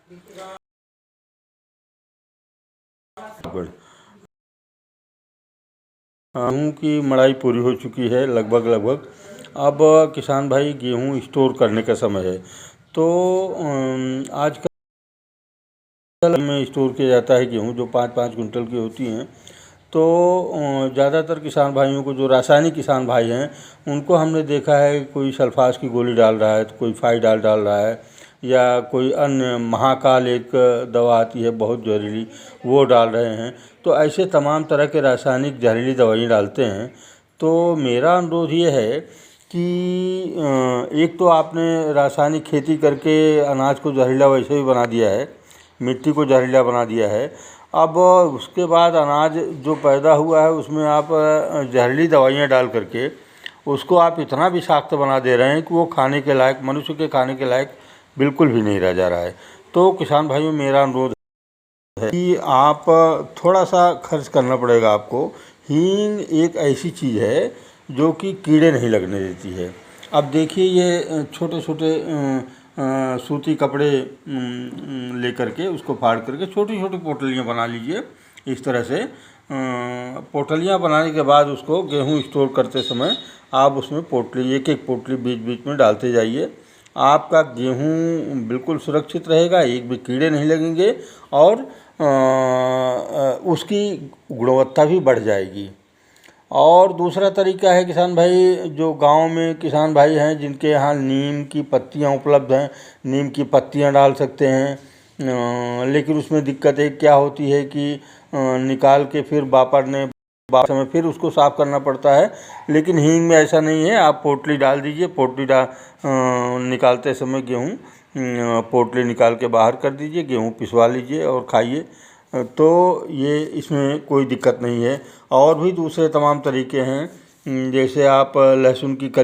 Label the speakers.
Speaker 1: गेहूँ की मड़ाई पूरी हो चुकी है लगभग लगभग। अब किसान भाई गेहूँ स्टोर करने का समय है। तो आजकल में स्टोर किया जाता है गेहूँ जो 5-5 कुंटल की होती हैं। तो ज़्यादातर किसान भाइयों को, जो रासायनिक किसान भाई हैं, उनको हमने देखा है कोई सल्फास की गोली डाल रहा है, तो कोई फाइडाल डाल रहा है, या कोई अन्य महाकाल एक दवा आती है बहुत जहरीली, वो डाल रहे हैं। तो ऐसे तमाम तरह के रासायनिक जहरीली दवाइयाँ डालते हैं। तो मेरा अनुरोध ये है कि एक तो आपने रासायनिक खेती करके अनाज को जहरीला वैसे ही बना दिया है, मिट्टी को जहरीला बना दिया है। अब उसके बाद अनाज जो पैदा हुआ है उसमें आप जहरीली दवाइयाँ डाल करके उसको आप इतना विषाक्त बना दे रहे हैं कि वो खाने के लायक, मनुष्य के खाने के लायक बिल्कुल भी नहीं रह जा रहा है। तो किसान भाइयों, मेरा अनुरोध है कि आप थोड़ा सा खर्च करना पड़ेगा आपको। हींग एक ऐसी चीज़ है जो कि कीड़े नहीं लगने देती है। अब देखिए, ये छोटे छोटे सूती कपड़े लेकर के उसको फाड़ करके छोटी छोटी पोटलियाँ बना लीजिए। इस तरह से पोटलियाँ बनाने के बाद उसको गेहूँ स्टोर करते समय आप उसमें पोटली, एक एक पोटली बीच बीच में डालते जाइए। आपका गेहूँ बिल्कुल सुरक्षित रहेगा, एक भी कीड़े नहीं लगेंगे, और उसकी गुणवत्ता भी बढ़ जाएगी। और दूसरा तरीका है किसान भाई, जो गांव में किसान भाई हैं जिनके यहाँ नीम की पत्तियाँ उपलब्ध हैं, नीम की पत्तियाँ डाल सकते हैं। लेकिन उसमें दिक्कत एक क्या होती है कि निकाल के फिर बापड़ने समय फिर उसको साफ़ करना पड़ता है। लेकिन हींग में ऐसा नहीं है, आप पोटली डाल दीजिए, पोटली निकालते समय गेहूँ पोटली निकाल के बाहर कर दीजिए, गेहूँ पिसवा लीजिए और खाइए। तो ये इसमें कोई दिक्कत नहीं है। और भी दूसरे तमाम तरीके हैं, जैसे आप लहसुन की